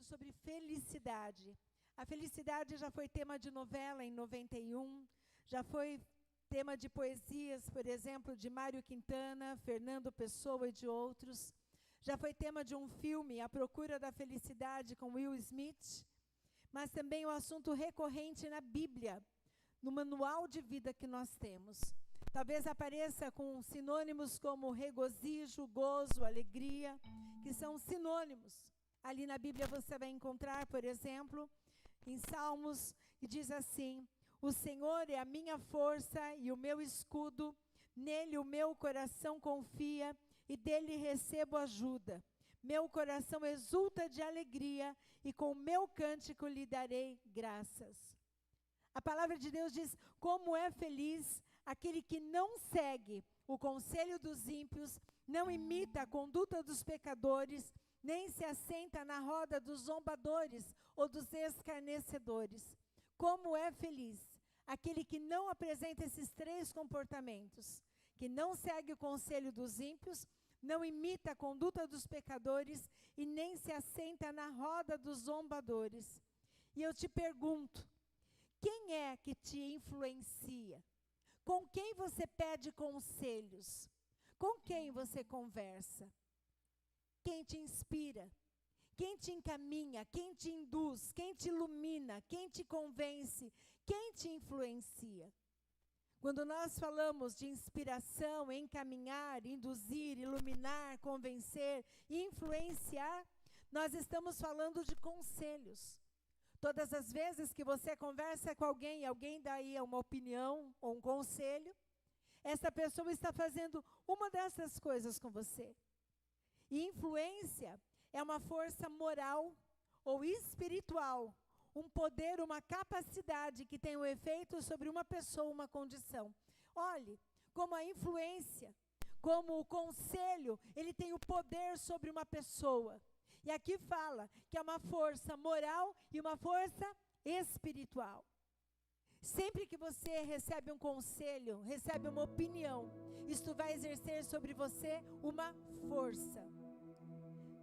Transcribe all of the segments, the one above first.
sobre felicidade. A felicidade já foi tema de novela em 91, já foi tema de poesias, por exemplo, de Mário Quintana, Fernando Pessoa e de outros. Já foi tema de um filme, A Procura da Felicidade, com Will Smith. Mas também o assunto recorrente na Bíblia, no manual de vida que nós temos. Talvez apareça com sinônimos como regozijo, gozo, alegria, que são sinônimos. Ali na Bíblia você vai encontrar, por exemplo, em Salmos, que diz assim: o Senhor é a minha força e o meu escudo, nele o meu coração confia e dele recebo ajuda. Meu coração exulta de alegria e com o meu cântico lhe darei graças. A palavra de Deus diz: como é feliz aquele que não segue o conselho dos ímpios, não imita a conduta dos pecadores, nem se assenta na roda dos zombadores ou dos escarnecedores. Como é feliz aquele que não apresenta esses 3 comportamentos, que não segue o conselho dos ímpios, não imita a conduta dos pecadores e nem se assenta na roda dos zombadores. E eu te pergunto, quem é que te influencia? Com quem você pede conselhos? Com quem você conversa? Quem te inspira? Quem te encaminha? Quem te induz? Quem te ilumina? Quem te convence? Quem te influencia? Quando nós falamos de inspiração, encaminhar, induzir, iluminar, convencer e influenciar, nós estamos falando de conselhos. Todas as vezes que você conversa com alguém, alguém dá aí uma opinião ou um conselho, essa pessoa está fazendo uma dessas coisas com você. E influência é uma força moral ou espiritual, um poder, uma capacidade que tem um efeito sobre uma pessoa, uma condição. Olhe, como a influência, como o conselho, ele tem o poder sobre uma pessoa. E aqui fala que é uma força moral e uma força espiritual. Sempre que você recebe um conselho, recebe uma opinião, isto vai exercer sobre você uma força.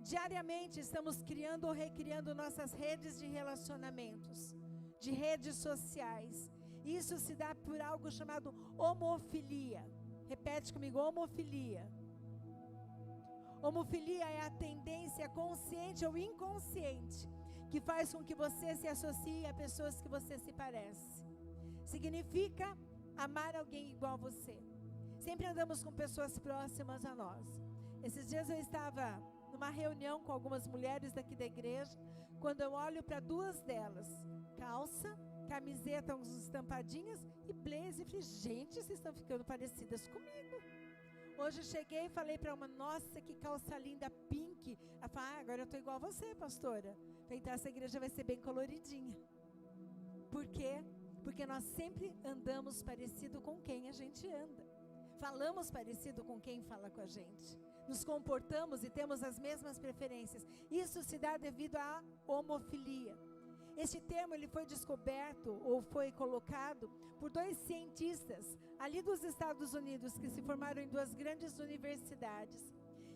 Diariamente estamos criando ou recriando nossas redes de relacionamentos, de redes sociais. Isso se dá por algo chamado homofilia. Repete comigo, homofilia. Homofilia é a tendência consciente ou inconsciente que faz com que você se associe a pessoas que você se parece. Significa amar alguém igual a você. Sempre andamos com pessoas próximas a nós. Esses dias eu estava numa reunião com algumas mulheres daqui da igreja, quando eu olho para 2 delas, calça, camiseta, uns estampadinhas e blazer, e falei, gente, vocês estão ficando parecidas comigo. Hoje eu cheguei e falei para uma, nossa, que calça linda, pink. Ela falou, agora eu estou igual a você, pastora. Falei, então essa igreja vai ser bem coloridinha. Por quê? Porque nós sempre andamos parecido com quem a gente anda. Falamos parecido com quem fala com a gente. Nos comportamos e temos as mesmas preferências. Isso se dá devido à homofilia. Este termo ele foi descoberto ou foi colocado por 2 cientistas ali dos Estados Unidos que se formaram em 2 grandes universidades.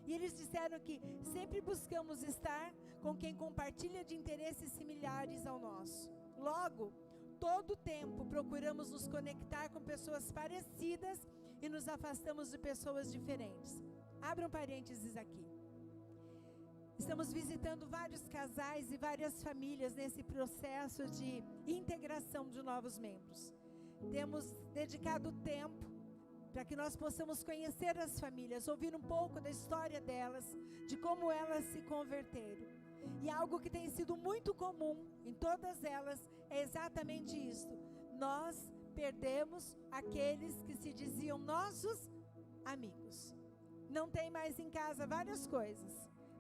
E eles disseram que sempre buscamos estar com quem compartilha de interesses similares ao nosso. Logo, todo o tempo procuramos nos conectar com pessoas parecidas e nos afastamos de pessoas diferentes. Abra um parênteses aqui. Estamos visitando vários casais e várias famílias nesse processo de integração de novos membros. Temos dedicado tempo para que nós possamos conhecer as famílias, ouvir um pouco da história delas, de como elas se converteram. E algo que tem sido muito comum em todas elas é exatamente isso. Nós perdemos aqueles que se diziam nossos amigos. Não tem mais em casa várias coisas.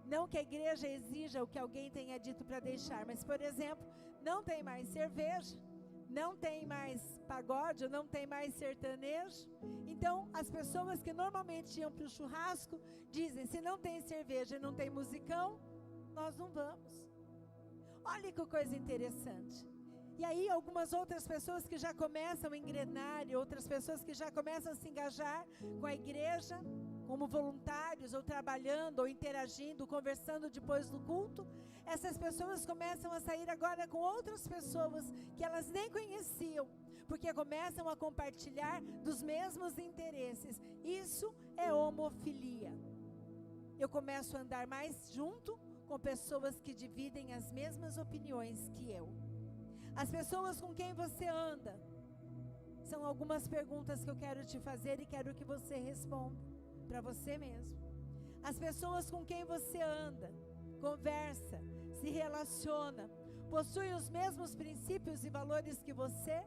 Não que a igreja exija o que alguém tenha dito para deixar, mas, por exemplo, não tem mais cerveja, não tem mais pagode, não tem mais sertanejo. Então, as pessoas que normalmente iam para o churrasco dizem, se não tem cerveja e não tem musicão, nós não vamos. Olha que coisa interessante. E aí algumas outras pessoas que já começam a engrenar, e outras pessoas que já começam a se engajar com a igreja, como voluntários, ou trabalhando, ou interagindo, conversando depois do culto, essas pessoas começam a sair agora com outras pessoas que elas nem conheciam, porque começam a compartilhar dos mesmos interesses. Isso é homofilia. Eu começo a andar mais junto com pessoas que dividem as mesmas opiniões que eu. As pessoas com quem você anda, são algumas perguntas que eu quero te fazer e quero que você responda para você mesmo. As pessoas com quem você anda, conversa, se relaciona, possuem os mesmos princípios e valores que você?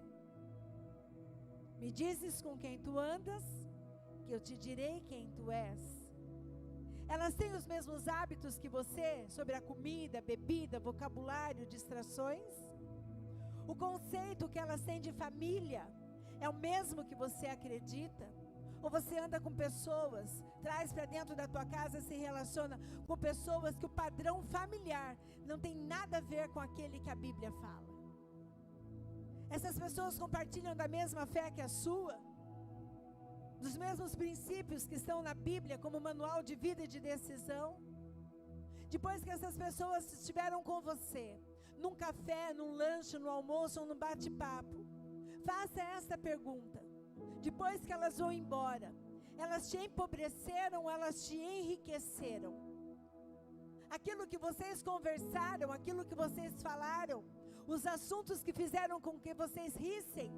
Me dizes com quem tu andas, que eu te direi quem tu és. Elas têm os mesmos hábitos que você, sobre a comida, bebida, vocabulário, distrações? O conceito que elas têm de família é o mesmo que você acredita? Ou você anda com pessoas, traz para dentro da tua casa, se relaciona com pessoas que o padrão familiar não tem nada a ver com aquele que a Bíblia fala? Essas pessoas compartilham da mesma fé que a sua? Dos mesmos princípios que estão na Bíblia como manual de vida e de decisão? Depois que essas pessoas estiveram com você, num café, num lanche, no almoço ou num bate-papo, faça esta pergunta. Depois que elas vão embora, elas te empobreceram, elas te enriqueceram? Aquilo que vocês conversaram, aquilo que vocês falaram, os assuntos que fizeram com que vocês rissem,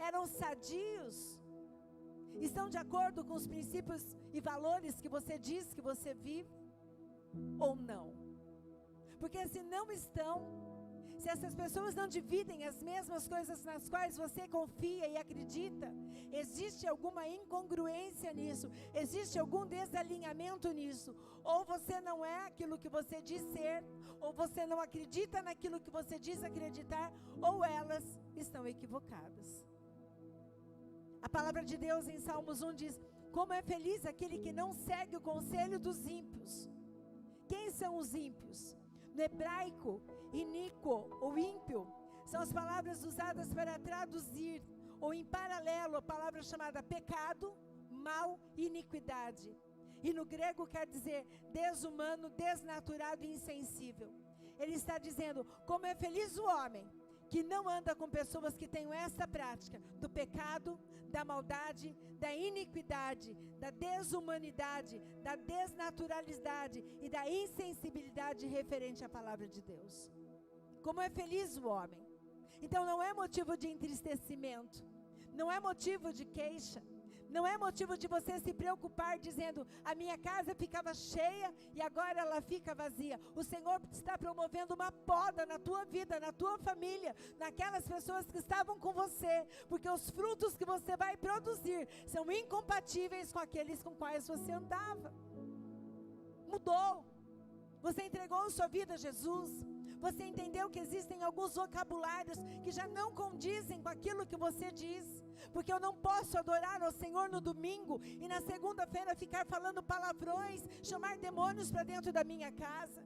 eram sadios? Estão de acordo com os princípios e valores que você diz que você vive? Ou não? Porque se não estão, se essas pessoas não dividem as mesmas coisas nas quais você confia e acredita, existe alguma incongruência nisso, existe algum desalinhamento nisso. Ou você não é aquilo que você diz ser, ou você não acredita naquilo que você diz acreditar, ou elas estão equivocadas. A palavra de Deus em Salmos 1 diz: como é feliz aquele que não segue o conselho dos ímpios. Quem são os ímpios? No hebraico, iníquo ou ímpio são as palavras usadas para traduzir, ou em paralelo, a palavra chamada pecado, mal e iniquidade. E no grego quer dizer desumano, desnaturado e insensível. Ele está dizendo: como é feliz o homem que não anda com pessoas que tenham essa prática do pecado, da maldade, da iniquidade, da desumanidade, da desnaturalidade e da insensibilidade referente à palavra de Deus. Como é feliz o homem. Então não é motivo de entristecimento, não é motivo de queixa, não é motivo de você se preocupar dizendo: a minha casa ficava cheia e agora ela fica vazia. O Senhor está promovendo uma poda na tua vida, na tua família, naquelas pessoas que estavam com você, porque os frutos que você vai produzir são incompatíveis com aqueles com quais você andava. Mudou. Você entregou sua vida a Jesus. Você entendeu que existem alguns vocabulários que já não condizem com aquilo que você diz. Porque eu não posso adorar ao Senhor no domingo e na segunda-feira ficar falando palavrões, chamar demônios para dentro da minha casa.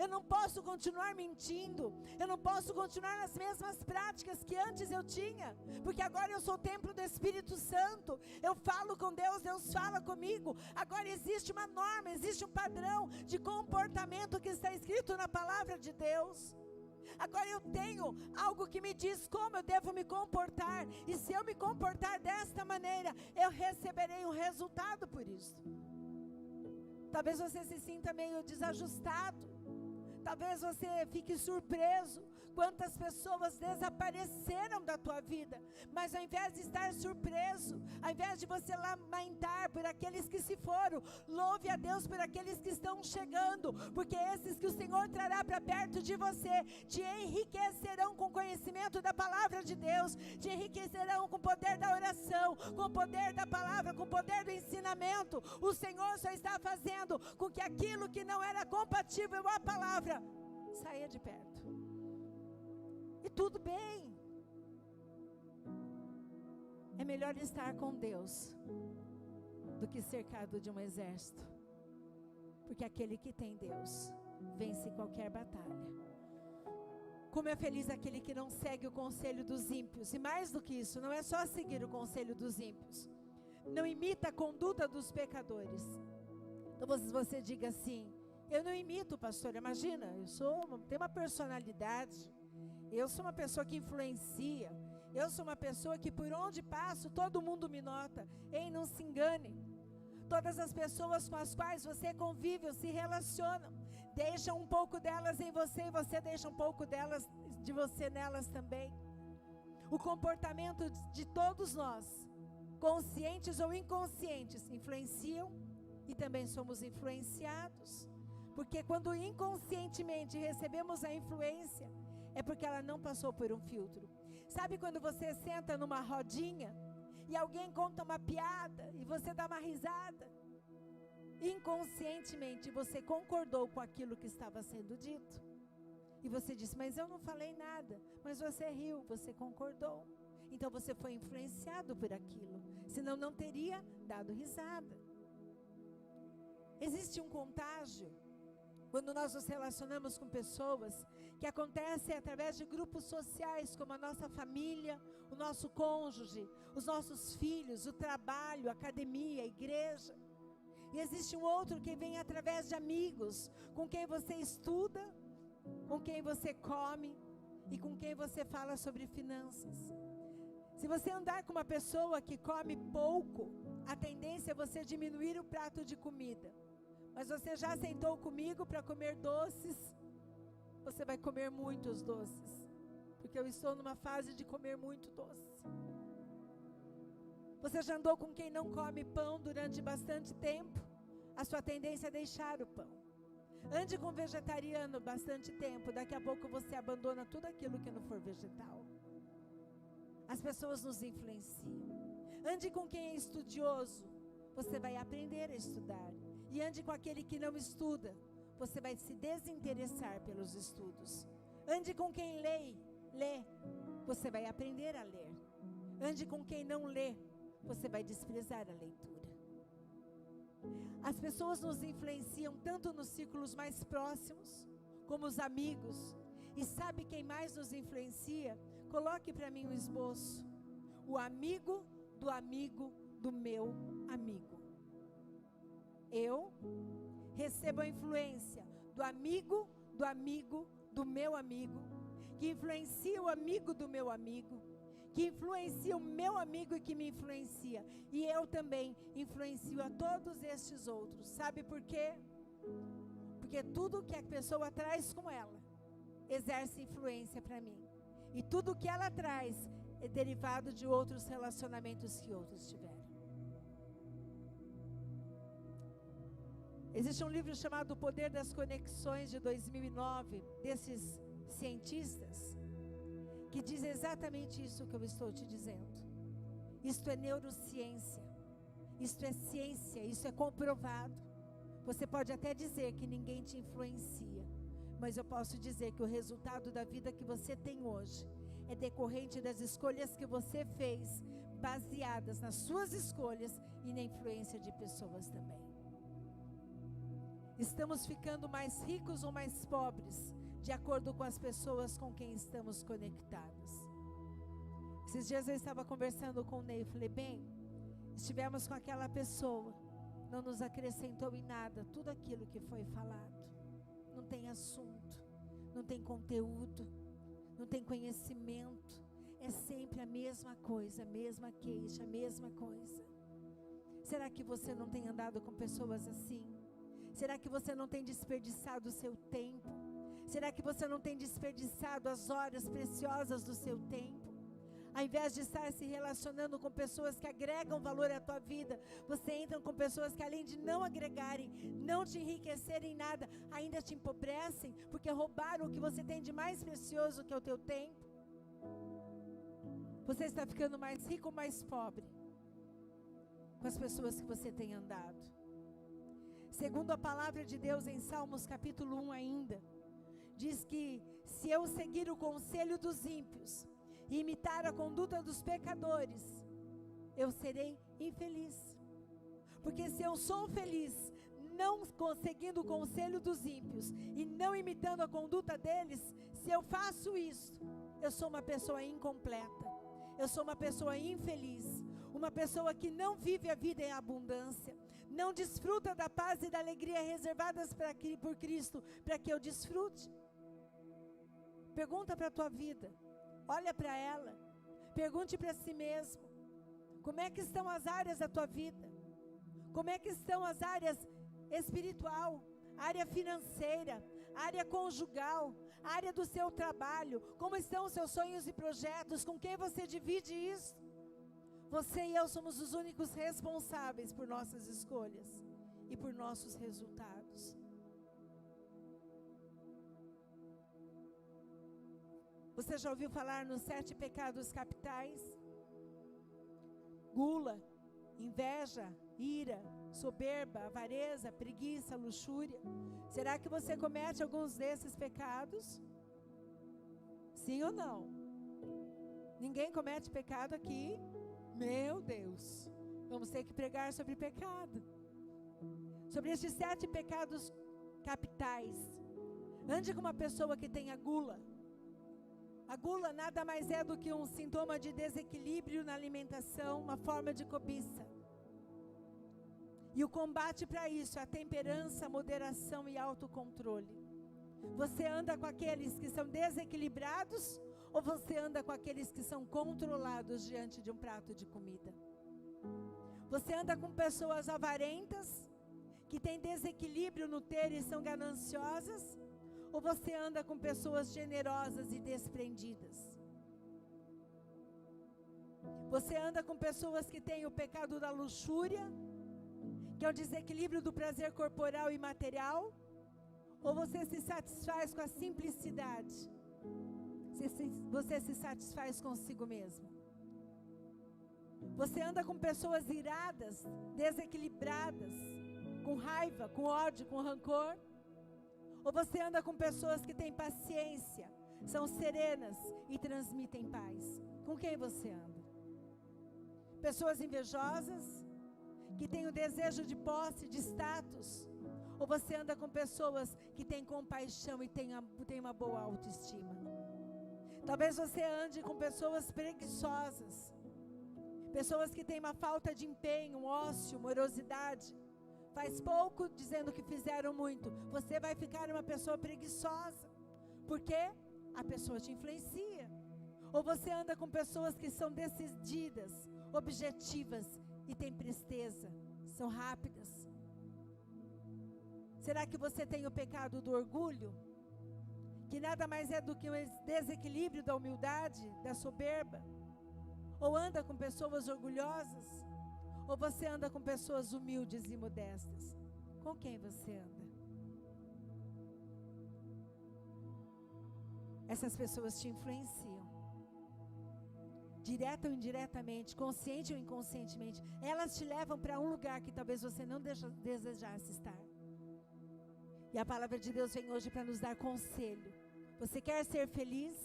Eu não posso continuar mentindo. Eu não posso continuar nas mesmas práticas que antes eu tinha. Porque agora eu sou o templo do Espírito Santo. Eu falo com Deus, Deus fala comigo. Agora existe uma norma, existe um padrão de comportamento que está escrito na palavra de Deus. Agora eu tenho algo que me diz como eu devo me comportar. E se eu me comportar desta maneira, eu receberei um resultado por isso. Talvez você se sinta meio desajustado. Talvez você fique surpreso quantas pessoas desapareceram da tua vida. Mas ao invés de estar surpreso, ao invés de você lamentar por aqueles que se foram, louve a Deus por aqueles que estão chegando, porque esses que o Senhor trará para perto de você te enriquecerão com conhecimento da palavra de Deus, te enriquecerão com o poder da oração, com o poder da palavra, com o poder do ensinamento. O Senhor só está fazendo com que aquilo que não era compatível à palavra saia de perto. E tudo bem. É melhor estar com Deus do que cercado de um exército. Porque aquele que tem Deus vence qualquer batalha. Como é feliz aquele que não segue o conselho dos ímpios. E mais do que isso, não é só seguir o conselho dos ímpios, não imita a conduta dos pecadores. Então você diga assim: eu não imito, pastor. Imagina, tenho uma personalidade, eu sou uma pessoa que influencia, eu sou uma pessoa que por onde passo todo mundo me nota. Ei, não se engane. Todas as pessoas com as quais você convive ou se relaciona, deixa um pouco delas em você e você deixa um pouco de você nelas também. O comportamento de todos nós, conscientes ou inconscientes, influenciam e também somos influenciados. Porque quando inconscientemente recebemos a influência, é porque ela não passou por um filtro. Sabe quando você senta numa rodinha e alguém conta uma piada e você dá uma risada? Inconscientemente você concordou com aquilo que estava sendo dito. E você disse: mas eu não falei nada. Mas você riu, você concordou. Então você foi influenciado por aquilo. Senão não teria dado risada. Existe um contágio quando nós nos relacionamos com pessoas, que acontece através de grupos sociais, como a nossa família, o nosso cônjuge, os nossos filhos, o trabalho, a academia, a igreja. E existe um outro que vem através de amigos, com quem você estuda, com quem você come e com quem você fala sobre finanças. Se você andar com uma pessoa que come pouco, a tendência é você diminuir o prato de comida. Mas você já sentou comigo para comer doces? Você vai comer muitos doces, porque eu estou numa fase de comer muito doce. Você já andou com quem não come pão durante bastante tempo? A sua tendência é deixar o pão. Ande com um vegetariano bastante tempo, daqui a pouco você abandona tudo aquilo que não for vegetal. As pessoas nos influenciam. Ande com quem é estudioso, você vai aprender a estudar. E ande com aquele que não estuda, você vai se desinteressar pelos estudos. Ande com quem lê, você vai aprender a ler. Ande com quem não lê, você vai desprezar a leitura. As pessoas nos influenciam tanto nos círculos mais próximos, como os amigos. E sabe quem mais nos influencia? Coloque para mim um esboço. O amigo do meu amigo. Eu recebo a influência do amigo do meu amigo, que influencia o amigo do meu amigo, que influencia o meu amigo e que me influencia. E eu também influencio a todos estes outros. Sabe por quê? Porque tudo que a pessoa traz com ela exerce influência para mim. E tudo que ela traz é derivado de outros relacionamentos que outros tiveram. Existe um livro chamado O Poder das Conexões, de 2009, desses cientistas, que diz exatamente isso que eu estou te dizendo. Isto é neurociência, isto é ciência, isso é comprovado. Você pode até dizer que ninguém te influencia, mas eu posso dizer que o resultado da vida que você tem hoje é decorrente das escolhas que você fez, baseadas nas suas escolhas e na influência de pessoas também. Estamos ficando mais ricos ou mais pobres, de acordo com as pessoas com quem estamos conectados. Esses dias eu estava conversando com o Ney, falei: bem, estivemos com aquela pessoa, não nos acrescentou em nada tudo aquilo que foi falado. Não tem assunto, não tem conteúdo, não tem conhecimento, é sempre a mesma coisa, a mesma queixa, a mesma coisa. Será que você não tem andado com pessoas assim? Será que você não tem desperdiçado o seu tempo? Será que você não tem desperdiçado as horas preciosas do seu tempo? Ao invés de estar se relacionando com pessoas que agregam valor à tua vida, você entra com pessoas que, além de não agregarem, não te enriquecerem em nada, ainda te empobrecem, porque roubaram o que você tem de mais precioso, que é o teu tempo. Você está ficando mais rico ou mais pobre com as pessoas que você tem andado? Segundo a palavra de Deus em Salmos capítulo 1 ainda, diz que se eu seguir o conselho dos ímpios e imitar a conduta dos pecadores, eu serei infeliz. Porque se eu sou feliz não seguindo o conselho dos ímpios e não imitando a conduta deles, se eu faço isso, eu sou uma pessoa incompleta, eu sou uma pessoa infeliz. uma pessoa que não vive a vida em abundância, não desfruta da paz e da alegria reservadas por Cristo, para que eu desfrute. Pergunta para a tua vida, olha para ela, pergunte para si mesmo, como é que estão as áreas da tua vida? Como é que estão as áreas espiritual, área financeira, área conjugal, área do seu trabalho? Como estão os seus sonhos e projetos? Com quem você divide isso? Você e eu somos os únicos responsáveis por nossas escolhas e por nossos resultados. Você já ouviu falar nos 7 pecados capitais? Gula, inveja, ira, soberba, avareza, preguiça, luxúria. Será que você comete alguns desses pecados? Sim ou não? Ninguém comete pecado aqui? Meu Deus, vamos ter que pregar sobre pecado. Sobre estes 7 pecados capitais. Ande com uma pessoa que tenha gula. A gula nada mais é do que um sintoma de desequilíbrio na alimentação, uma forma de cobiça. E o combate para isso é a temperança, a moderação e autocontrole. Você anda com aqueles que são desequilibrados ou você anda com aqueles que são controlados diante de um prato de comida? Você anda com pessoas avarentas, que têm desequilíbrio no ter e são gananciosas? Ou você anda com pessoas generosas e desprendidas? Você anda com pessoas que têm o pecado da luxúria, que é o desequilíbrio do prazer corporal e material? Ou você se satisfaz com a simplicidade? Você se satisfaz consigo mesmo? Você anda com pessoas iradas, desequilibradas, com raiva, com ódio, com rancor? Ou você anda com pessoas que têm paciência, são serenas e transmitem paz? Com quem você anda? Pessoas invejosas, que têm o desejo de posse, de status? Ou você anda com pessoas que têm compaixão e têm uma boa autoestima? Talvez você ande com pessoas preguiçosas, pessoas que têm uma falta de empenho, um ócio, morosidade. Faz pouco dizendo que fizeram muito. Você vai ficar uma pessoa preguiçosa, porque a pessoa te influencia. Ou você anda com pessoas que são decididas, objetivas e têm presteza, são rápidas. Será que você tem o pecado do orgulho? Que nada mais é do que um desequilíbrio da humildade, da soberba? Ou anda com pessoas orgulhosas? Ou você anda com pessoas humildes e modestas? Com quem você anda? Essas pessoas te influenciam. Direta ou indiretamente, consciente ou inconscientemente, elas te levam para um lugar que talvez você não desejasse estar. E a palavra de Deus vem hoje para nos dar conselho. Você quer ser feliz?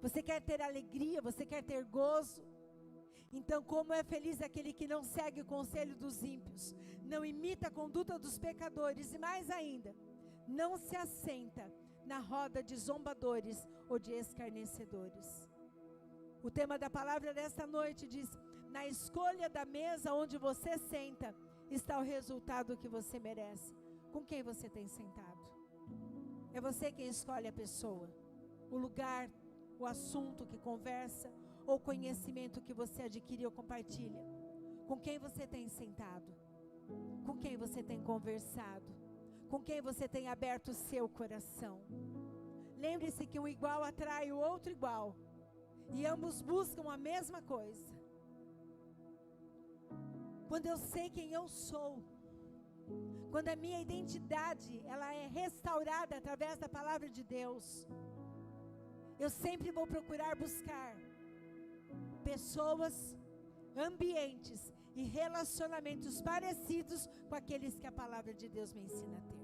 Você quer ter alegria? Você quer ter gozo? Então, como é feliz aquele que não segue o conselho dos ímpios, não imita a conduta dos pecadores e, mais ainda, não se assenta na roda de zombadores ou de escarnecedores. O tema da palavra desta noite diz: na escolha da mesa onde você senta, está o resultado que você merece. Com quem você tem sentado? É você quem escolhe a pessoa, o lugar, o assunto que conversa, ou conhecimento que você adquire ou compartilha. Com quem você tem sentado? Com quem você tem conversado? Com quem você tem aberto o seu coração? Lembre-se que um igual atrai o outro igual, e ambos buscam a mesma coisa. Quando eu sei quem eu sou, quando a minha identidade ela é restaurada através da palavra de Deus, eu sempre vou procurar buscar pessoas, ambientes e relacionamentos parecidos com aqueles que a palavra de Deus me ensina a ter.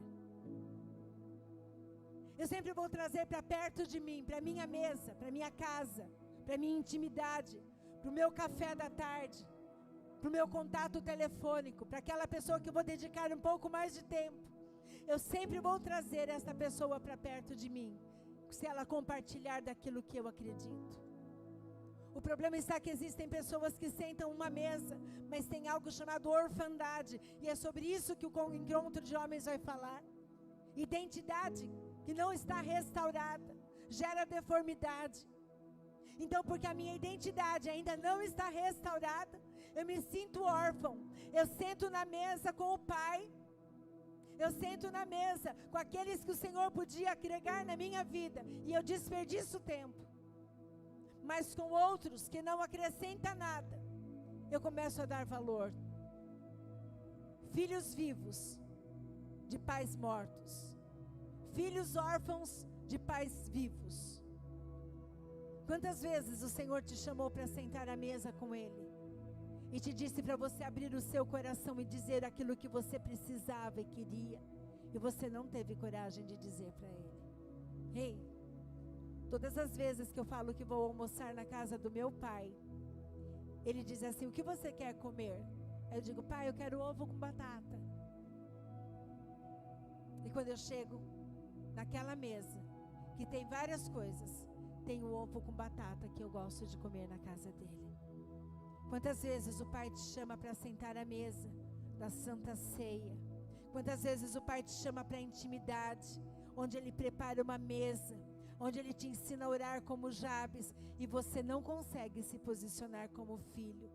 Eu sempre vou trazer para perto de mim, para minha mesa, para minha casa, para minha intimidade, para o meu café da tarde, para o meu contato telefônico, para aquela pessoa que eu vou dedicar um pouco mais de tempo. Eu sempre vou trazer essa pessoa para perto de mim, se ela compartilhar daquilo que eu acredito. O problema está que existem pessoas que sentam uma mesa, mas tem algo chamado orfandade, e é sobre isso que o encontro de homens vai falar. Identidade que não está restaurada, gera deformidade. Então, porque a minha identidade ainda não está restaurada, eu me sinto órfão. Eu sento na mesa com o Pai, eu sento na mesa com aqueles que o Senhor podia agregar na minha vida, e eu desperdiço tempo. Mas com outros que não acrescentam nada, eu começo a dar valor. Filhos vivos de pais mortos, filhos órfãos de pais vivos. Quantas vezes o Senhor te chamou para sentar à mesa com Ele e te disse para você abrir o seu coração e dizer aquilo que você precisava e queria, e você não teve coragem de dizer para Ele? Ei, todas as vezes que eu falo que vou almoçar na casa do meu pai, Ele diz assim: o que você quer comer? Eu digo: pai, eu quero ovo com batata. E quando eu chego naquela mesa, que tem várias coisas, tem o ovo com batata que eu gosto de comer na casa dele. Quantas vezes o Pai te chama para sentar à mesa da Santa Ceia? Quantas vezes o Pai te chama para a intimidade, onde Ele prepara uma mesa, onde Ele te ensina a orar como Jabes, e você não consegue se posicionar como filho,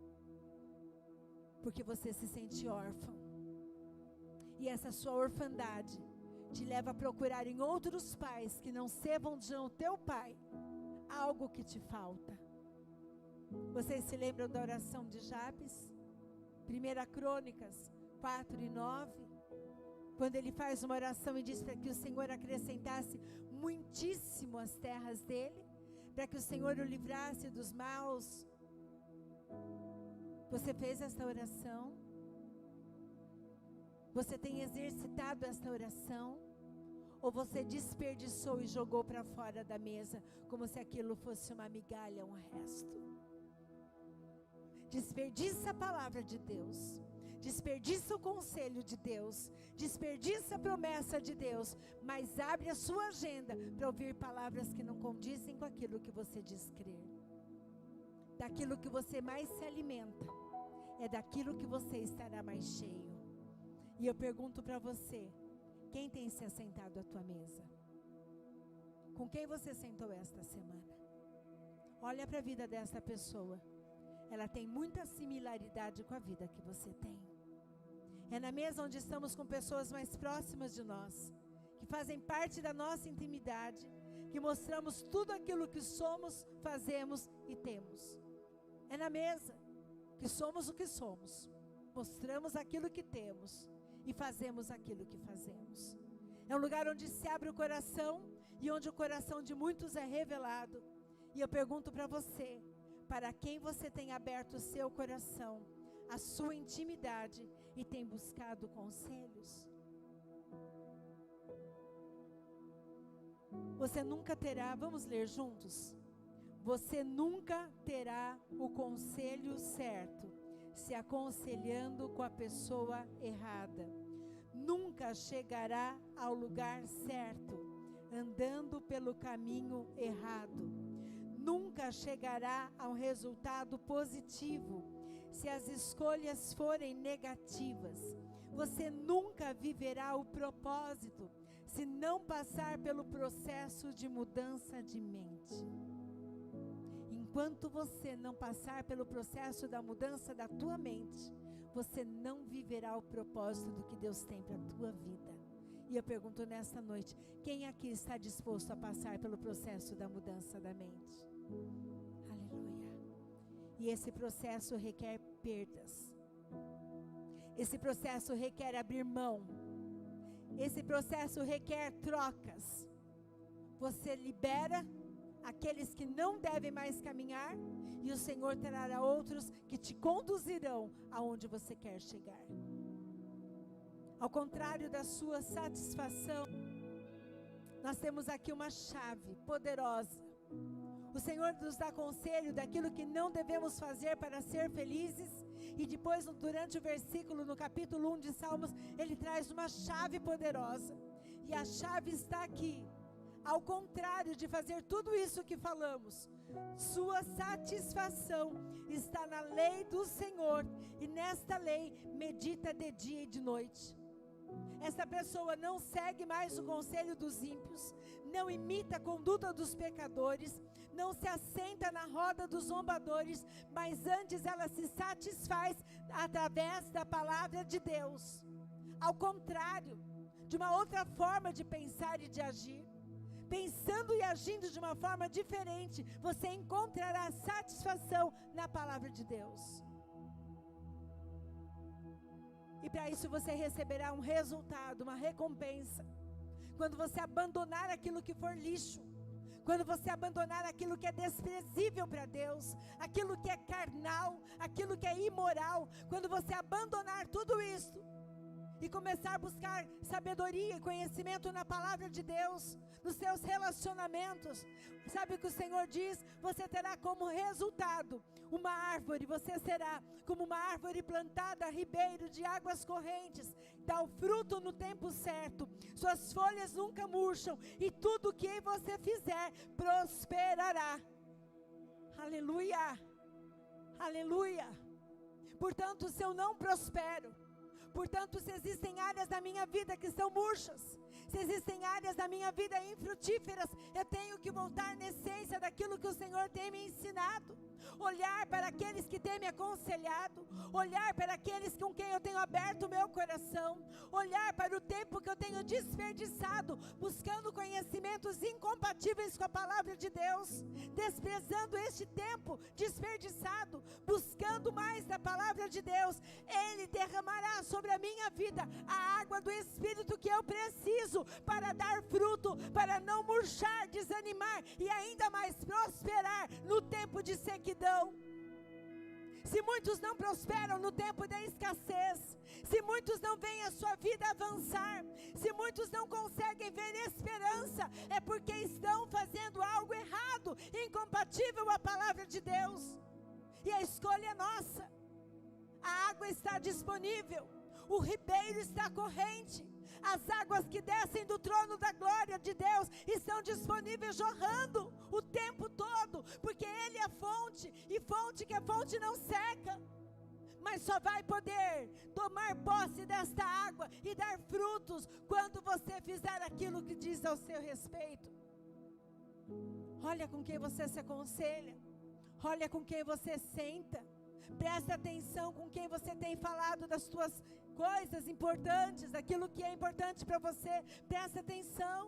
porque você se sente órfão. E essa sua orfandade te leva a procurar em outros pais que não servam de o teu pai algo que te falta. Vocês se lembram da oração de Jabes? 1 Crônicas 4:9, quando ele faz uma oração e diz para que o Senhor acrescentasse muitíssimo as terras dele, para que o Senhor o livrasse dos maus. Você fez esta oração? Você tem exercitado esta oração? Ou você desperdiçou e jogou para fora da mesa, como se aquilo fosse uma migalha, um resto? Desperdiça a palavra de Deus, desperdiça o conselho de Deus, desperdiça a promessa de Deus, mas abre a sua agenda para ouvir palavras que não condizem com aquilo que você diz crer. Daquilo que você mais se alimenta, é daquilo que você estará mais cheio. E eu pergunto para você: quem tem se assentado à tua mesa? Com quem você sentou esta semana? Olha para a vida dessa pessoa. Ela tem muita similaridade com a vida que você tem. É na mesa onde estamos com pessoas mais próximas de nós, que fazem parte da nossa intimidade, que mostramos tudo aquilo que somos, fazemos e temos. É na mesa que somos o que somos, mostramos aquilo que temos e fazemos aquilo que fazemos. É um lugar onde se abre o coração e onde o coração de muitos é revelado. E eu pergunto para você: para quem você tem aberto o seu coração, a sua intimidade, e tem buscado conselhos? Você nunca terá, vamos ler juntos? Você nunca terá o conselho certo se aconselhando com a pessoa errada. Nunca chegará ao lugar certo andando pelo caminho errado. Nunca chegará a um resultado positivo se as escolhas forem negativas. Você nunca viverá o propósito se não passar pelo processo de mudança de mente. Enquanto você não passar pelo processo da mudança da tua mente, você não viverá o propósito do que Deus tem para a tua vida. E eu pergunto nesta noite: quem aqui está disposto a passar pelo processo da mudança da mente? Aleluia. E esse processo requer perdas. Esse processo requer abrir mão. Esse processo requer trocas. Você libera aqueles que não devem mais caminhar, e o Senhor trará outros que te conduzirão aonde você quer chegar. Ao contrário da sua satisfação, nós temos aqui uma chave poderosa. O Senhor nos dá conselho daquilo que não devemos fazer para ser felizes, e depois, durante o versículo, no capítulo 1 de Salmos, Ele traz uma chave poderosa, e a chave está aqui. Ao contrário de fazer tudo isso que falamos, sua satisfação está na lei do Senhor, e nesta lei medita de dia e de noite. Essa pessoa não segue mais o conselho dos ímpios, não imita a conduta dos pecadores, não se assenta na roda dos zombadores, mas antes ela se satisfaz através da palavra de Deus. Ao contrário de uma outra forma de pensar e de agir, pensando e agindo de uma forma diferente, você encontrará satisfação na palavra de Deus. E para isso você receberá um resultado, uma recompensa. Quando você abandonar aquilo que for lixo, quando você abandonar aquilo que é desprezível para Deus, aquilo que é carnal, aquilo que é imoral, quando você abandonar tudo isso e começar a buscar sabedoria e conhecimento na palavra de Deus, nos seus relacionamentos, sabe o que o Senhor diz? Você terá como resultado uma árvore, você será como uma árvore plantada a ribeiro de águas correntes, dá o fruto no tempo certo, suas folhas nunca murcham, e tudo que você fizer prosperará. Aleluia, aleluia. Portanto, se eu não prospero, portanto, se existem áreas da minha vida que são murchas, se existem áreas da minha vida infrutíferas, eu tenho que voltar na essência daquilo que o Senhor tem me ensinado. Olhar para aqueles que têm me aconselhado, olhar para aqueles com quem eu tenho aberto o meu coração, olhar para o tempo que eu tenho desperdiçado, buscando conhecimentos incompatíveis com a palavra de Deus, desprezando este tempo desperdiçado, buscando mais da palavra de Deus. Ele derramará sobre a minha vida a água do Espírito que eu preciso para dar fruto, para não murchar, desanimar e ainda mais prosperar no tempo de sequidão. Se muitos não prosperam no tempo da escassez, se muitos não veem a sua vida avançar, se muitos não conseguem ver esperança, é porque estão fazendo algo errado, incompatível à palavra de Deus. E a escolha é nossa. A água está disponível, o ribeiro está corrente, as águas que descem do trono da glória de Deus estão disponíveis, jorrando o tempo todo, porque Ele é fonte, e fonte que a fonte não seca. Mas só vai poder tomar posse desta água e dar frutos quando você fizer aquilo que diz ao seu respeito. Olha com quem você se aconselha, olha com quem você senta, presta atenção com quem você tem falado das suas coisas importantes, daquilo que é importante para você, presta atenção.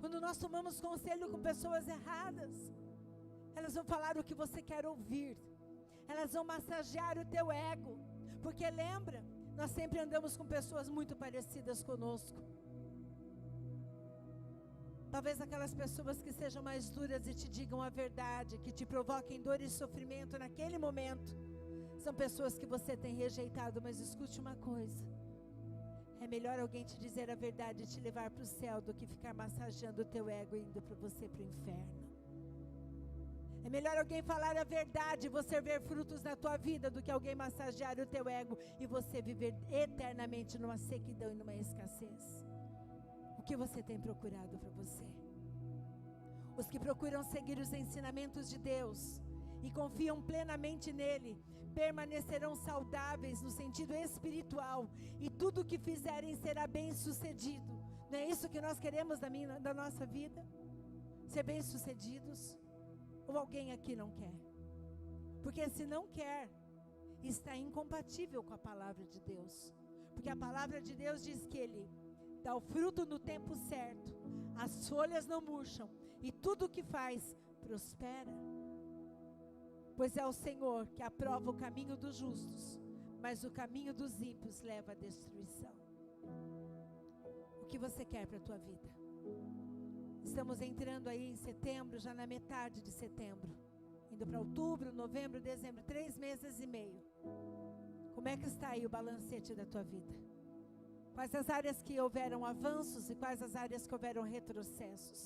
Quando nós tomamos conselho com pessoas erradas, elas vão falar o que você quer ouvir, elas vão massagear o teu ego, porque lembra, nós sempre andamos com pessoas muito parecidas conosco. Talvez aquelas pessoas que sejam mais duras e te digam a verdade, que te provoquem dor e sofrimento naquele momento, são pessoas que você tem rejeitado. Mas escute uma coisa, é melhor alguém te dizer a verdade e te levar para o céu do que ficar massageando o teu ego e indo para você para o inferno. É melhor alguém falar a verdade e você ver frutos na tua vida do que alguém massagear o teu ego e você viver eternamente numa sequidão e numa escassez. O que você tem procurado para você? Os que procuram seguir os ensinamentos de Deus e confiam plenamente nele, permanecerão saudáveis no sentido espiritual, e tudo o que fizerem será bem sucedido. Não é isso que nós queremos da nossa vida? Ser bem sucedidos? Ou alguém aqui não quer? Porque se não quer, está incompatível com a palavra de Deus, porque a palavra de Deus diz que Ele dá o fruto no tempo certo, as folhas não murcham, e tudo o que faz prospera. Pois é o Senhor que aprova o caminho dos justos, mas o caminho dos ímpios leva à destruição. O que você quer para a tua vida? Estamos entrando aí em setembro, já na metade de setembro, indo para outubro, novembro, dezembro, 3 meses e meio. Como é que está aí o balancete da tua vida? Quais as áreas que houveram avanços e quais as áreas que houveram retrocessos?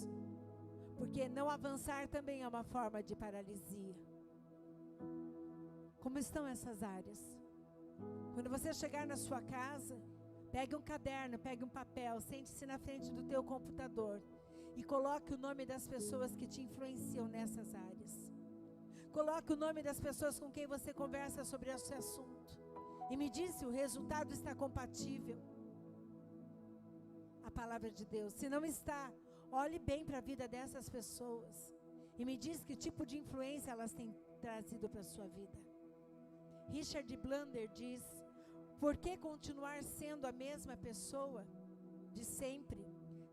Porque não avançar também é uma forma de paralisia. Como estão essas áreas? Quando você chegar na sua casa, Pegue um caderno, pegue um papel, sente-se na frente do teu computador e coloque o nome das pessoas que te influenciam nessas áreas. Coloque o nome das pessoas com quem você conversa sobre esse assunto. E me diz se o resultado está compatível. A palavra de Deus. Se não está, olhe bem para a vida dessas pessoas. E me diz que tipo de influência elas têm trazido para a sua vida. Richard Blunder diz: por que continuar sendo a mesma pessoa de sempre,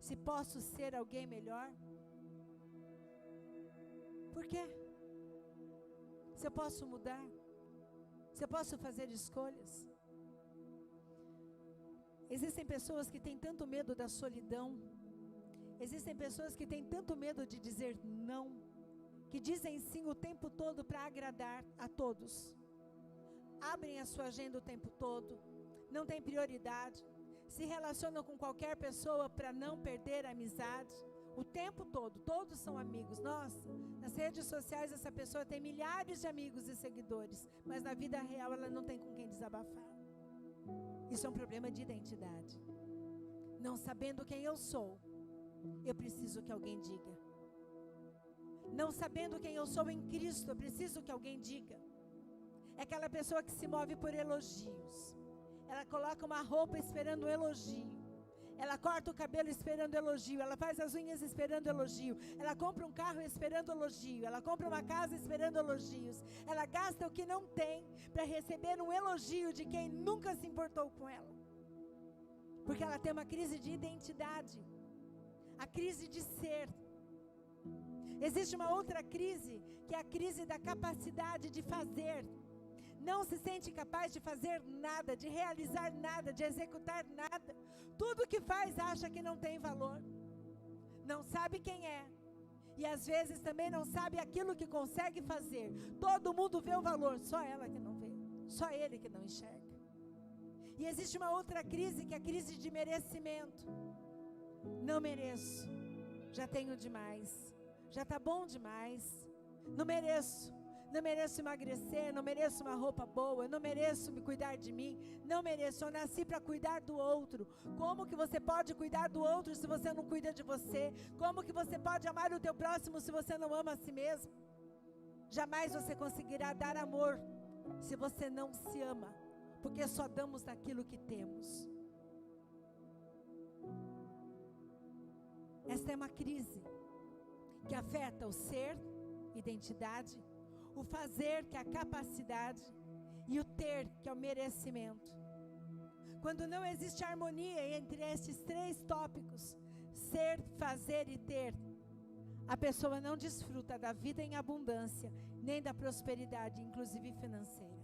se posso ser alguém melhor? Por quê? Se eu posso mudar? Se eu posso fazer escolhas? Existem pessoas que têm tanto medo da solidão. Existem pessoas que têm tanto medo de dizer não, que dizem sim o tempo todo para agradar a todos. Abrem a sua agenda o tempo todo, não tem prioridade, se relacionam com qualquer pessoa para não perder a amizade, o tempo todo, todos são amigos. Nossa, nas redes sociais essa pessoa tem milhares de amigos e seguidores, mas na vida real ela não tem com quem desabafar. Isso é um problema de identidade. Não sabendo quem eu sou, eu preciso que alguém diga. Não sabendo quem eu sou em Cristo, eu preciso que alguém diga. É aquela pessoa que se move por elogios. Ela coloca uma roupa esperando um elogio. Ela corta o cabelo esperando elogio. Ela faz as unhas esperando elogio. Ela compra um carro esperando elogio. Ela compra uma casa esperando elogios. Ela gasta o que não tem para receber um elogio de quem nunca se importou com ela. Porque ela tem uma crise de identidade. A crise de ser. Existe uma outra crise, que é a crise da capacidade de fazer. Não se sente capaz de fazer nada, de realizar nada, de executar nada. Tudo que faz acha que não tem valor. Não sabe quem é. E às vezes também não sabe aquilo que consegue fazer. Todo mundo vê o valor, só ela que não vê. Só ele que não enxerga. E existe uma outra crise, que é a crise de merecimento. Não mereço. Já tenho demais. Já está bom demais. Não mereço. Não mereço emagrecer, não mereço uma roupa boa, não mereço me cuidar de mim, não mereço, eu nasci para cuidar do outro. Como que você pode cuidar do outro se você não cuida de você? Como que você pode amar o teu próximo se você não ama a si mesmo? Jamais você conseguirá dar amor se você não se ama, porque só damos daquilo que temos. Esta é uma crise que afeta o ser, identidade, o fazer, que é a capacidade, e o ter, que é o merecimento. Quando não existe harmonia entre estes três tópicos, ser, fazer e ter, a pessoa não desfruta da vida em abundância, nem da prosperidade, inclusive financeira.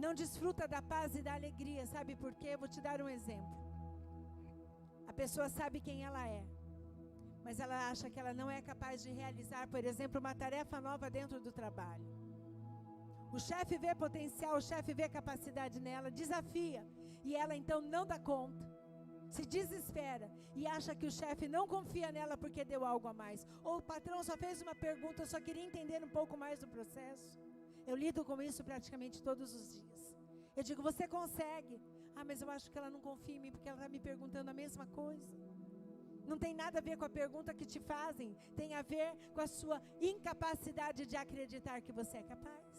Não desfruta da paz e da alegria, sabe por quê? Vou te dar um exemplo. A pessoa sabe quem ela é, mas ela acha que ela não é capaz de realizar, por exemplo, uma tarefa nova dentro do trabalho. O chefe vê potencial, o chefe vê capacidade nela, desafia, e ela então não dá conta, se desespera e acha que o chefe não confia nela porque deu algo a mais. Ou o patrão só fez uma pergunta, eu só queria entender um pouco mais do processo. Eu lido com isso praticamente todos os dias. Eu digo, você consegue. Ah, mas eu acho que ela não confia em mim porque ela está me perguntando a mesma coisa. Não tem nada a ver com a pergunta que te fazem, tem a ver com a sua incapacidade de acreditar que você é capaz.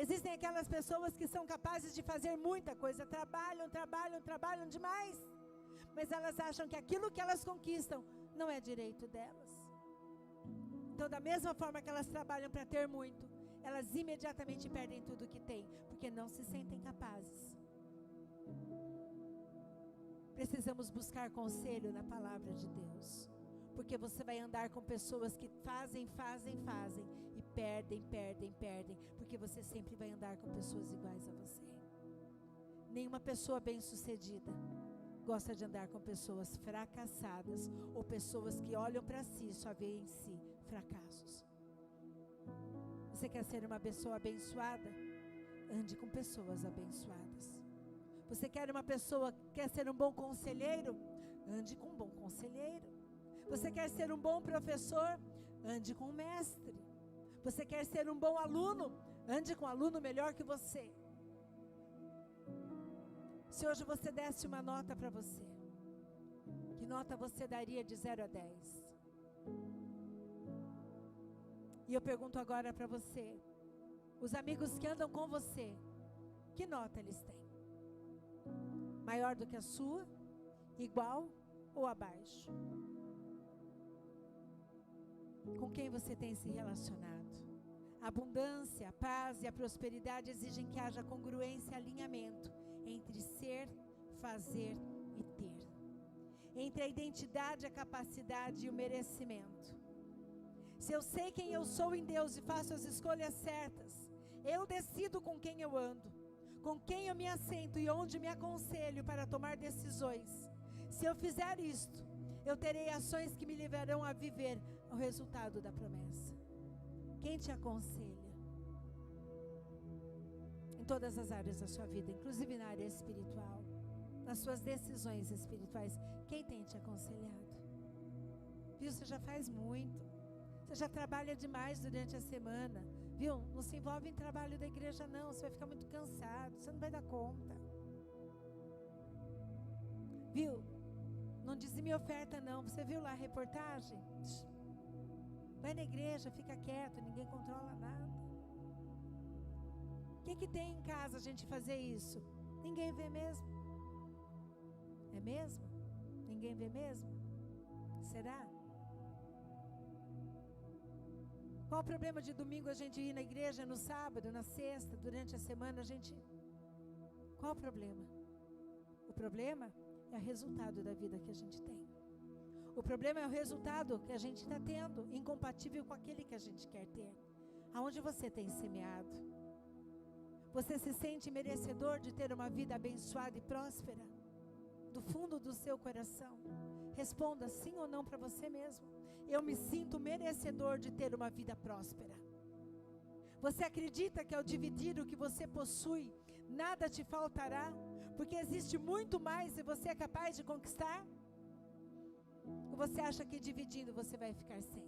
Existem aquelas pessoas que são capazes de fazer muita coisa, trabalham demais, mas elas acham que aquilo que elas conquistam não é direito delas. Então, da mesma forma que elas trabalham para ter muito, elas imediatamente perdem tudo que têm, porque não se sentem capazes. Precisamos buscar conselho na palavra de Deus, porque você vai andar com pessoas que fazem e perdem, porque você sempre vai andar com pessoas iguais a você. Nenhuma pessoa bem-sucedida gosta de andar com pessoas fracassadas ou pessoas que olham para si e só veem em si fracassos. Você quer ser uma pessoa abençoada? Ande com pessoas abençoadas. Você quer uma pessoa, quer ser um bom conselheiro? Ande com um bom conselheiro. Você quer ser um bom professor? Ande com um mestre. Você quer ser um bom aluno? Ande com um aluno melhor que você. Se hoje você desse uma nota para você, que nota você daria de 0 a 10? E eu pergunto agora para você, os amigos que andam com você, que nota eles têm? Maior do que a sua? Igual ou abaixo? Com quem você tem se relacionado? A abundância, a paz e a prosperidade exigem que haja congruência e alinhamento entre ser, fazer e ter. Entre a identidade, a capacidade e o merecimento. Se eu sei quem eu sou em Deus e faço as escolhas certas, eu decido com quem eu ando, com quem eu me assento e onde me aconselho para tomar decisões. Se eu fizer isto, eu terei ações que me levarão a viver o resultado da promessa. Quem te aconselha? Em todas as áreas da sua vida, inclusive na área espiritual, nas suas decisões espirituais, quem tem te aconselhado? Viu, você já faz muito, você já trabalha demais durante a semana, viu? Não se envolve em trabalho da igreja não, você vai ficar muito cansado, você não vai dar conta. Viu? Não dizime oferta não, você viu lá a reportagem? Vai na igreja, fica quieto, ninguém controla nada. O que tem em casa a gente fazer isso? Ninguém vê mesmo. É mesmo? Ninguém vê mesmo? Será? Qual o problema de domingo a gente ir na igreja, no sábado, na sexta, durante a semana a gente... Qual o problema? O problema é o resultado da vida que a gente tem. O problema é o resultado que a gente está tendo, incompatível com aquele que a gente quer ter. Aonde você tem semeado? Você se sente merecedor de ter uma vida abençoada e próspera? Do fundo do seu coração, responda sim ou não para você mesmo. Eu me sinto merecedor de ter uma vida próspera. Você acredita que ao dividir o que você possui, nada te faltará? Porque existe muito mais e você é capaz de conquistar? Ou você acha que dividindo você vai ficar sem?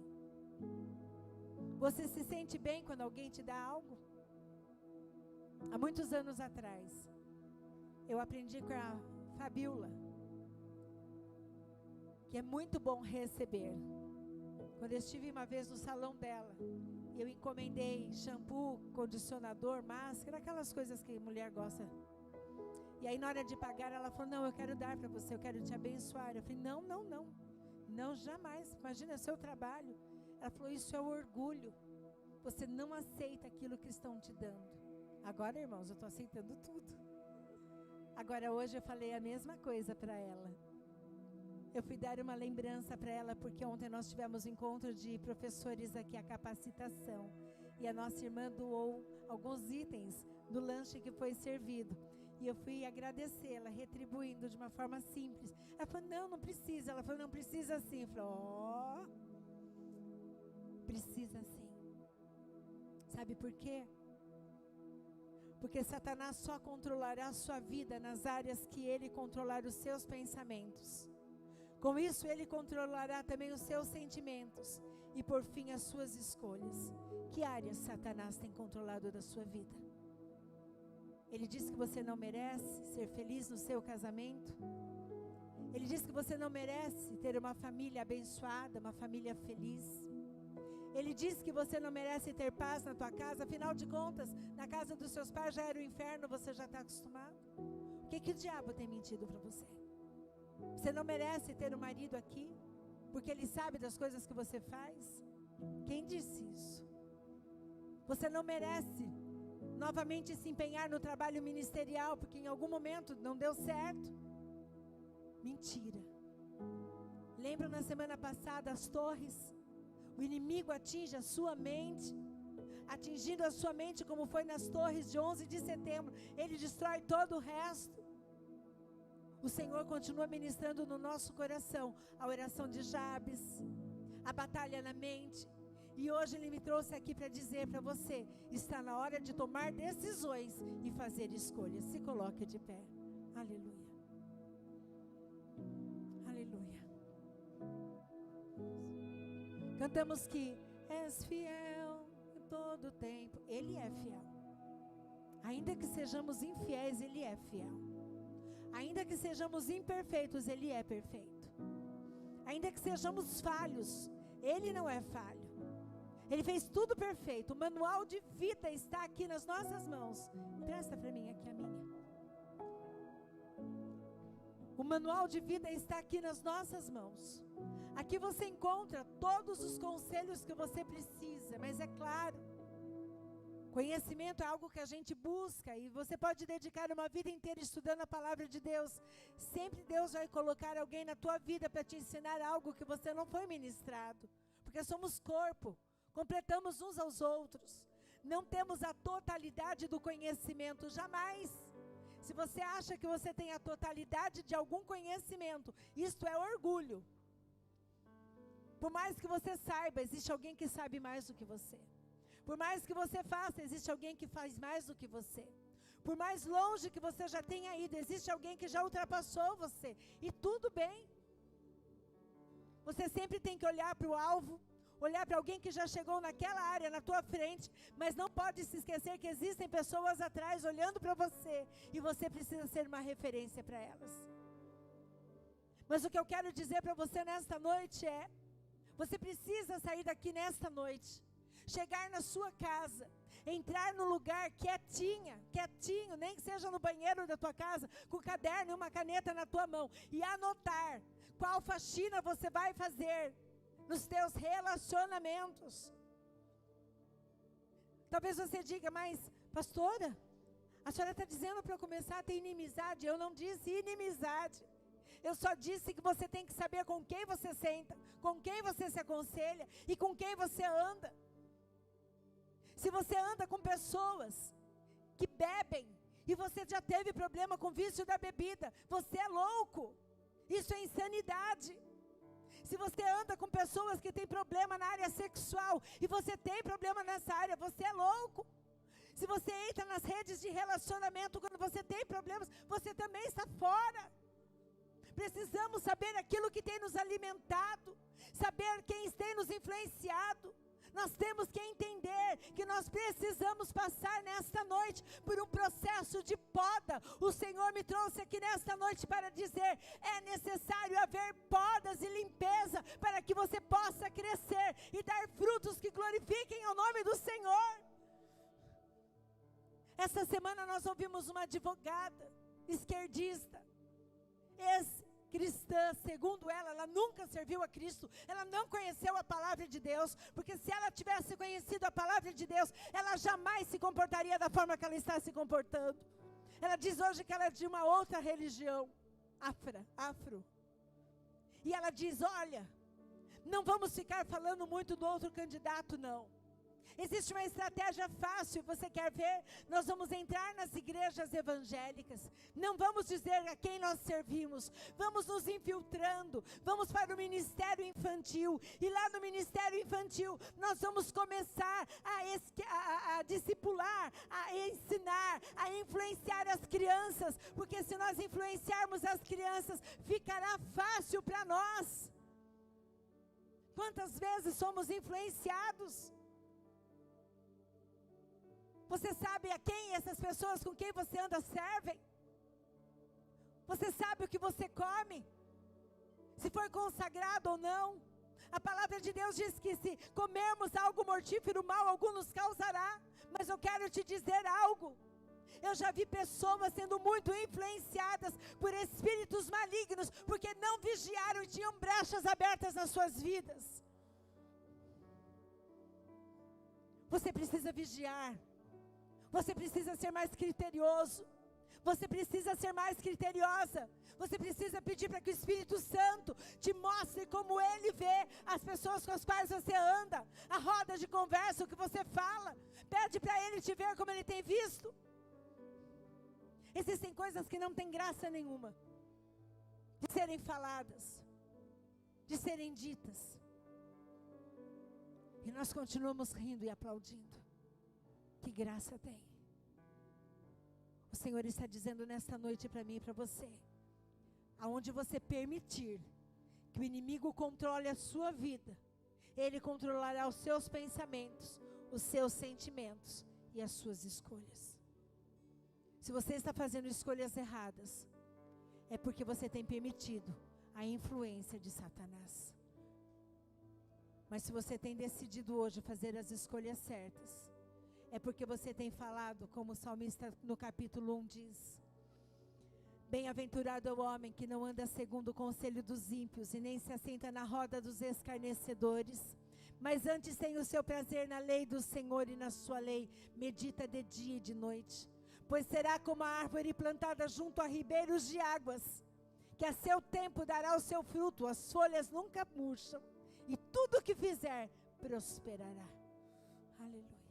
Você se sente bem quando alguém te dá algo? Há muitos anos atrás, eu aprendi com a Fabiola que é muito bom receber. Quando eu estive uma vez no salão dela, eu encomendei shampoo, condicionador, máscara, aquelas coisas que mulher gosta. E aí na hora de pagar ela falou, não, eu quero dar para você, eu quero te abençoar. Eu falei, não, jamais, imagina, é seu trabalho. Ela falou, isso é o orgulho, você não aceita aquilo que estão te dando. Agora, irmãos, eu estou aceitando tudo. Agora hoje eu falei a mesma coisa para ela. Eu fui dar uma lembrança para ela, porque ontem nós tivemos um encontro de professores aqui, a capacitação. E a nossa irmã doou alguns itens do lanche que foi servido. E eu fui agradecê-la, retribuindo de uma forma simples. Ela falou, não precisa. Ela falou, não precisa sim. Eu falei, precisa sim. Sabe por quê? Porque Satanás só controlará a sua vida nas áreas que ele controlar os seus pensamentos. Com isso, ele controlará também os seus sentimentos e, por fim, as suas escolhas. Que áreas Satanás tem controlado da sua vida? Ele diz que você não merece ser feliz no seu casamento. Ele diz que você não merece ter uma família abençoada, uma família feliz. Ele diz que você não merece ter paz na tua casa. Afinal de contas, na casa dos seus pais já era o inferno, você já está acostumado. O que o diabo tem mentido para você? Você não merece ter um marido aqui, porque ele sabe das coisas que você faz? Quem disse isso? Você não merece novamente se empenhar no trabalho ministerial, porque em algum momento não deu certo? Mentira. Lembra na semana passada as torres? O inimigo atinge a sua mente, atingindo a sua mente como foi nas torres de 11 de setembro. Ele destrói todo o resto. O Senhor continua ministrando no nosso coração a oração de Jabes, a batalha na mente. E hoje Ele me trouxe aqui para dizer para você, está na hora de tomar decisões e fazer escolhas. Se coloque de pé. Aleluia. Aleluia. Cantamos que és fiel em todo tempo. Ele é fiel. Ainda que sejamos infiéis, Ele é fiel. Ainda que sejamos imperfeitos, Ele é perfeito. Ainda que sejamos falhos, Ele não é falho. Ele fez tudo perfeito. O manual de vida está aqui nas nossas mãos. Presta para mim aqui a minha. O manual de vida está aqui nas nossas mãos. Aqui você encontra todos os conselhos que você precisa, mas é claro, conhecimento é algo que a gente busca e você pode dedicar uma vida inteira estudando a palavra de Deus. Sempre Deus vai colocar alguém na tua vida para te ensinar algo que você não foi ministrado, porque somos corpo, completamos uns aos outros, não temos a totalidade do conhecimento, jamais. Se você acha que você tem a totalidade de algum conhecimento, isto é orgulho. Por mais que você saiba, existe alguém que sabe mais do que você. Por mais que você faça, existe alguém que faz mais do que você. Por mais longe que você já tenha ido, existe alguém que já ultrapassou você. E tudo bem. Você sempre tem que olhar para o alvo, olhar para alguém que já chegou naquela área, na tua frente, mas não pode se esquecer que existem pessoas atrás olhando para você, e você precisa ser uma referência para elas. Mas o que eu quero dizer para você nesta noite é, você precisa sair daqui nesta noite, chegar na sua casa, entrar no lugar quietinho, nem que seja no banheiro da tua casa, com um caderno e uma caneta na tua mão, e anotar qual faxina você vai fazer nos teus relacionamentos. Talvez você diga, mas pastora, a senhora está dizendo para eu começar a ter inimizade. Eu não disse inimizade. Eu só disse que você tem que saber com quem você senta, com quem você se aconselha e com quem você anda. Se você anda com pessoas que bebem e você já teve problema com o vício da bebida, você é louco. Isso é insanidade. Se você anda com pessoas que têm problema na área sexual e você tem problema nessa área, você é louco. Se você entra nas redes de relacionamento quando você tem problemas, você também está fora. Precisamos saber aquilo que tem nos alimentado, saber quem tem nos influenciado. Nós temos que entender que nós precisamos passar nesta noite por um processo de poda. O Senhor me trouxe aqui nesta noite para dizer, é necessário haver podas e limpeza para que você possa crescer e dar frutos que glorifiquem o nome do Senhor. Essa semana nós ouvimos uma advogada esquerdista, ex-cristã, segundo ela nunca serviu a Cristo, ela não conheceu a palavra de Deus, porque se ela tivesse conhecido a palavra de Deus, ela jamais se comportaria da forma que ela está se comportando. Ela diz hoje que ela é de uma outra religião, afro, e ela diz, olha, não vamos ficar falando muito do outro candidato não. Existe uma estratégia fácil, você quer ver? Nós vamos entrar nas igrejas evangélicas, não vamos dizer a quem nós servimos, vamos nos infiltrando, vamos para o ministério infantil, e lá no ministério infantil, nós vamos começar a discipular, a ensinar, a influenciar as crianças, porque se nós influenciarmos as crianças, ficará fácil para nós. Quantas vezes somos influenciados? Você sabe a quem essas pessoas com quem você anda servem? Você sabe o que você come? Se foi consagrado ou não? A palavra de Deus diz que se comermos algo mortífero, mal algum nos causará. Mas eu quero te dizer algo. Eu já vi pessoas sendo muito influenciadas por espíritos malignos, porque não vigiaram e tinham brechas abertas nas suas vidas. Você precisa vigiar. Você precisa ser mais criterioso. Você precisa ser mais criteriosa. Você precisa pedir para que o Espírito Santo te mostre como Ele vê as pessoas com as quais você anda, a roda de conversa, o que você fala. Pede para Ele te ver como Ele tem visto. Existem coisas que não têm graça nenhuma de serem faladas, de serem ditas. E nós continuamos rindo e aplaudindo. Que graça tem. O Senhor está dizendo nesta noite para mim e para você, aonde você permitir que o inimigo controle a sua vida, ele controlará os seus pensamentos, os seus sentimentos e as suas escolhas. Se você está fazendo escolhas erradas, é porque você tem permitido a influência de Satanás. Mas se você tem decidido hoje fazer as escolhas certas, é porque você tem falado, como o salmista no capítulo 1 diz: bem-aventurado é o homem que não anda segundo o conselho dos ímpios e nem se assenta na roda dos escarnecedores, mas antes tem o seu prazer na lei do Senhor e na sua lei medita de dia e de noite. Pois será como a árvore plantada junto a ribeiros de águas, que a seu tempo dará o seu fruto, as folhas nunca murcham, e tudo o que fizer prosperará. Aleluia.